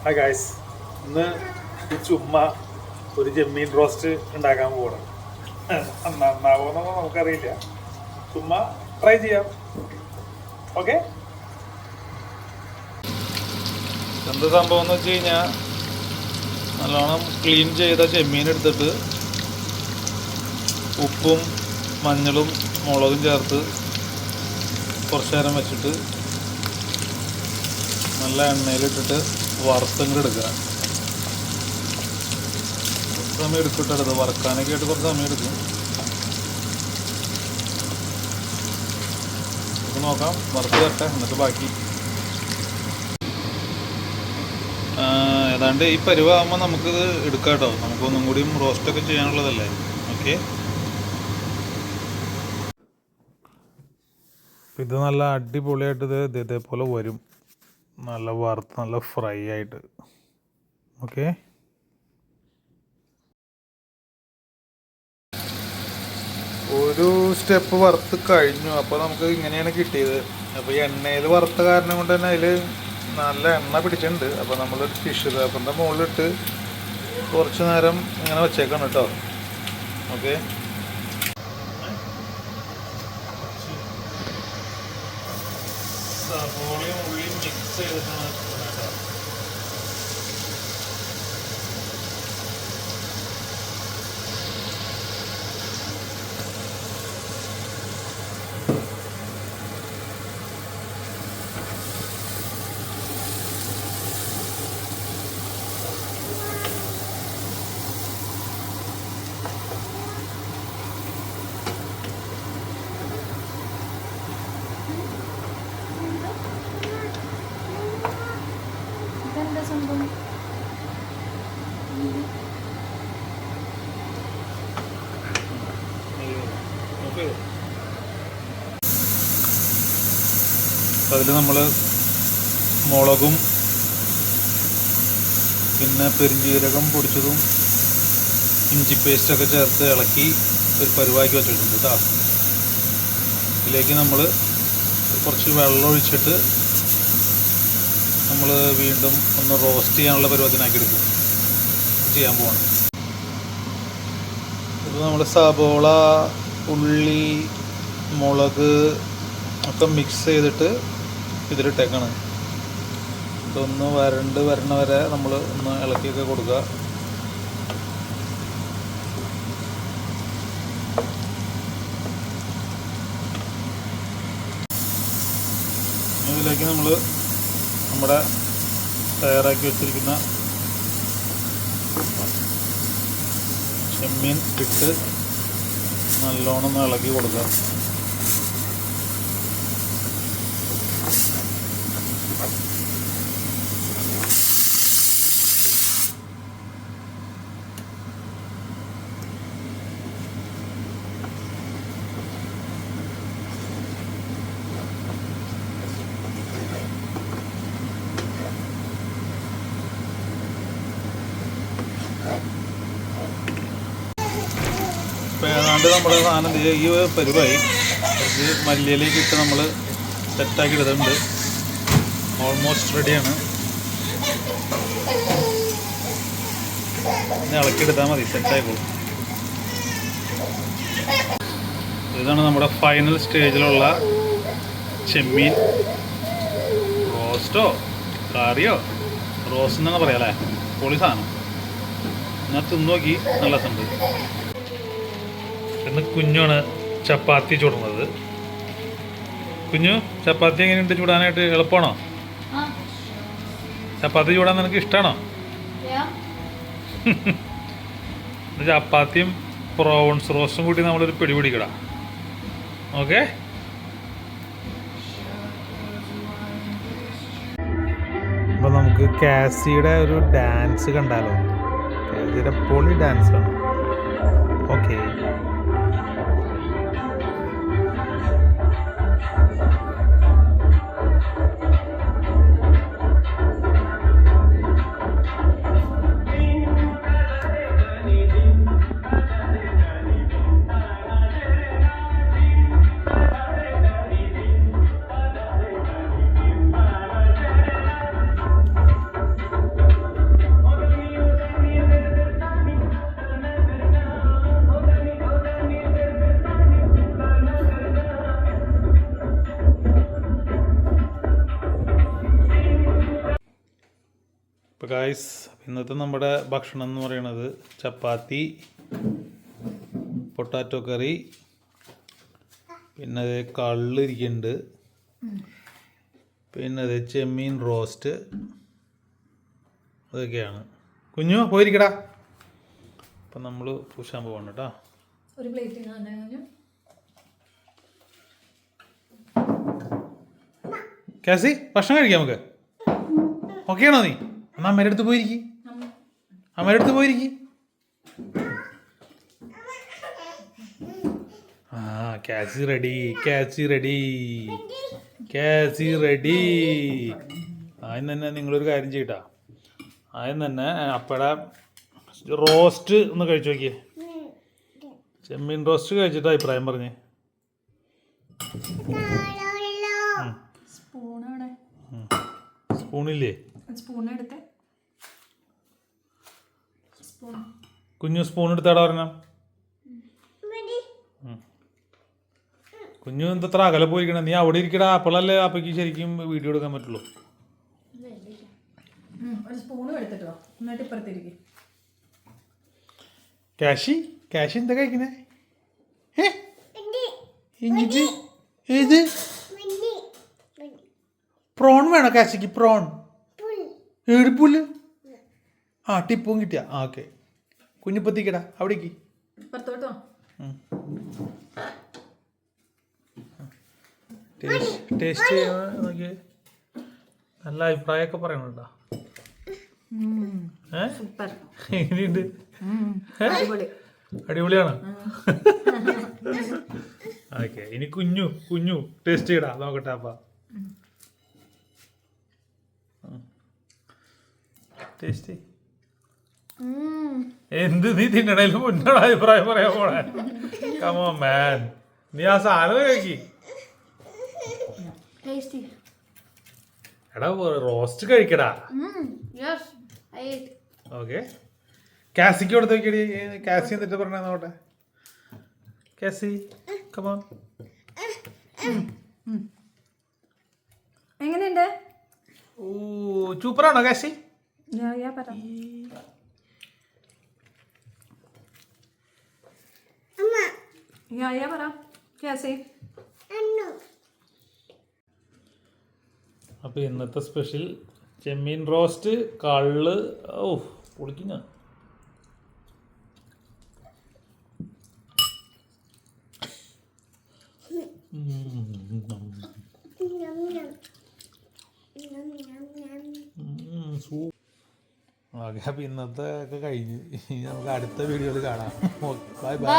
Hi guys, ഇന്ന് ചുമ്മാ ഒരു ചെമ്മീൻ റോസ്റ്റ് ഉണ്ടാക്കാൻ പോകണം. നന്നാവുമെന്നൊന്നും നമുക്കറിയില്ല, ചുമ്മാ ട്രൈ ചെയ്യാം. ഓക്കെ, എന്ത് സംഭവം എന്ന് വെച്ച് കഴിഞ്ഞാൽ നല്ലോണം ക്ലീൻ ചെയ്ത ചെമ്മീൻ എടുത്തിട്ട് ഉപ്പും മഞ്ഞളും മുളകും ചേർത്ത് കുറച്ച് നേരം വെച്ചിട്ട് നല്ല എണ്ണയിലിട്ടിട്ട് വറുത്തങ്ങോട്ട് എടുക്കുക. കുറച്ച് സമയം എടുക്കട്ടെ, വറുക്കാനൊക്കെ ആയിട്ട് കുറച്ച് സമയം എടുക്കും. ഇത് നോക്കാം, വറുത്ത് തരട്ടെ, എന്നിട്ട് ബാക്കി. ഏതാണ്ട് ഈ പരുവാകുമ്പോൾ നമുക്കിത് എടുക്കാം കേട്ടോ. നമുക്കൊന്നും കൂടിയും റോസ്റ്റൊക്കെ ചെയ്യാനുള്ളതല്ലേ. ഓക്കെ, ഇത് നല്ല അടിപൊളിയായിട്ട് ഇതേപോലെ വരും, നല്ല വറുത്ത് നല്ല ഫ്രൈ ആയിട്ട്. ഓക്കെ, ഒരു സ്റ്റെപ്പ് വറുത്ത് കഴിഞ്ഞു. അപ്പോൾ നമുക്ക് ഇങ്ങനെയാണ് കിട്ടിയത്. അപ്പോൾ ഈ എണ്ണയിൽ വറുത്ത കാരണം കൊണ്ട് തന്നെ അതിൽ നല്ല എണ്ണ പിടിച്ചിട്ടുണ്ട്. അപ്പോൾ നമ്മളൊരു ടിഷ്യൂ പേപ്പറിൻ്റെ മുകളിലിട്ട് കുറച്ച് നേരം ഇങ്ങനെ വെച്ചേക്കണം കേട്ടോ. ഓക്കെ, സവോളയും ഉള്ളിയും മിക്സ് ചെയ്തിട്ടാണ് കേട്ടോ. അതിൽ നമ്മൾ മുളകും പിന്നെ പെരിഞ്ജീരകം പൊടിച്ചതും ഇഞ്ചി പേസ്റ്റൊക്കെ ചേർത്ത് ഇളക്കി ഒരു പരുവാക്കി വെച്ചിട്ടുണ്ട് കേട്ടോ. ഇതിലേക്ക് നമ്മൾ കുറച്ച് വെള്ളം ഒഴിച്ചിട്ട് നമ്മൾ വീണ്ടും ഒന്ന് റോസ്റ്റ് ചെയ്യാനുള്ള പരുവത്തിനാക്കി എടുക്കും ചെയ്യാൻ പോവാണ്. ഇത് നമ്മൾ സവോള, ഉള്ളി, മുളക് ഒക്കെ മിക്സ് ചെയ്തിട്ട് ഇതിലിട്ടേക്കാണ്. ഇതൊന്ന് വരണ വരെ നമ്മൾ ഒന്ന് ഇളക്കിയൊക്കെ കൊടുക്കുക. ഇതിലേക്ക് നമ്മൾ നമ്മുടെ തയ്യാറാക്കി വെച്ചിരിക്കുന്ന ചെമ്മീൻ ഇട്ട് നല്ലോണം ഒന്ന് ഇളക്കി കൊടുക്കുക. ഇപ്പോൾ ഏതാണ്ട് നമ്മുടെ സാധനം ഈ പരുവായി. കുറച്ച് മല്ലിയിലേക്ക് ഇട്ട് നമ്മൾ സെറ്റാക്കി ഇടുന്നുണ്ട്. ഓൾമോസ്റ്റ് റെഡിയാണ്. ഇനി ഇളക്കിയെടുത്താൽ മതി, സെറ്റായിക്കോളും. ഇതാണ് നമ്മുടെ ഫൈനൽ സ്റ്റേജിലുള്ള ചെമ്മീൻ റോസ്റ്റോ കറിയോ റോസ്റ്റ് എന്നൊക്കെ പറയാം അല്ലേ. പൊളി സാധനം. ഞാൻ തിന്നു നോക്കി, നല്ല രസമുണ്ട്. ഇന്ന് കുഞ്ഞാണ് ചപ്പാത്തി ചുടുന്നത്. കുഞ്ഞു, ചപ്പാത്തി എങ്ങനെയുണ്ട് ചൂടാനായിട്ട്? എളുപ്പമാണോ? ചപ്പാത്തി ചൂടാൻ നിനക്ക് ഇഷ്ടമാണോ? ചപ്പാത്തിയും പ്രോൺസ് റോസ്റ്റും കൂട്ടി നമ്മളൊരു പിടി പിടിക്കടാ. ഓക്കെ, അപ്പോൾ നമുക്ക് കാസിയുടെ ഒരു ഡാൻസ് കണ്ടാലോ? കാസിയുടെ പൊളി ഡാൻസാണ്. ഓക്കെ, ഇപ്പോൾ ഗായ്സ് ഇന്നത്തെ നമ്മുടെ ഭക്ഷണം എന്ന് പറയുന്നത് ചപ്പാത്തി, പൊട്ടാറ്റോ കറി, പിന്നെ അത് കള്ളിരിക്കുന്നുണ്ട്, പിന്നെ അത് ചെമ്മീൻ റോസ്റ്റ്, അതൊക്കെയാണ്. കുഞ്ഞു പോയിരിക്കടാ. അപ്പം നമ്മൾ പൂശാൻ പോകണം കേട്ടോ. ഒരു പ്ലേറ്റ് കാസി ഭക്ഷണം കഴിക്കാം നമുക്ക്. ഓക്കെ ആണോ നീ? എന്നാൽ അമ്മയുടെ അടുത്ത് പോയിരിക്കും. അമ്മയുടെ അടുത്ത് പോയിരിക്കും. ആ കാസി റെഡി, കാസി റെഡി, കാസി റെഡി. ആദ്യം തന്നെ നിങ്ങളൊരു കാര്യം ചെയ്യട്ടാ. ആദ്യം തന്നെ അപ്പടെ റോസ്റ്റ് ഒന്ന് കഴിച്ചു നോക്കിയേ. ചെമ്മീൻ റോസ്റ്റ് കഴിച്ചിട്ട് അഭിപ്രായം പറഞ്ഞേ. സ്പൂണില്ലേ? കുഞ്ഞു സ്പൂൺ എടുത്താടാ പറഞ്ഞ. കുഞ്ഞു എന്തത്ര അകലെ പോയിരിക്കണ? നീ അവിടെ ഇരിക്കടാ, അപ്പോഴല്ലേ അപ്പക്ക് ശരിക്കും വീഡിയോ എടുക്കാൻ പറ്റുള്ളൂ. കാശി, കാശി എന്താ കഴിക്കണേ? ഇഞ്ചിട്ട് ഏത് പ്രോൺ വേണോ കാശിക്ക്? പ്രോൺ ഏടിപ്പുല്ല്. ആ ടിപ്പും കിട്ടിയ. ആ ഓക്കെ. കുഞ്ഞിപ്പത്തിക്കടാ അവിടേക്ക്. ടേസ്റ്റ് നോക്കിയേ. നല്ല അഭിപ്രായമൊക്കെ പറയണുണ്ടോ? എങ്ങനെയുണ്ട്? അടിപൊളിയാണ്. ഓക്കെ, ഇനി കുഞ്ഞു കുഞ്ഞു ടേസ്റ്റ് ചെയ്യടാ, നോക്കട്ടെ. അപ്പ ടേസ്റ്റ് എന്ത്? നീ തിന്നണേലും മുന്നോട് അഭിപ്രായം പറയാൻ പോണേ. കമോ മാൻ, നീ ആ സാധനം കഴിക്കി. എടാ റോസ്റ്റ് കഴിക്കടാ. ഓക്കെ, കാസിക്ക് കൊടുത്ത് നോക്കിയടി. കാസി എന്നിട്ട് പറഞ്ഞ നോട്ടെ. കാസി കമോൺ. എങ്ങനെയുണ്ട്? ഓ സൂപ്പറാണോ കാസി? അപ്പൊ ഇന്നത്തെ സ്പെഷ്യൽ ചെമ്മീൻ റോസ്റ്റ്, കള്ള്. ഓ പൊളിക്കുന്ന. ഓക്കെ, അപ്പൊ ഇന്നത്തെ ഒക്കെ കഴിഞ്ഞ് നമുക്ക് അടുത്ത വീഡിയോയിൽ കാണാം. Bye bye.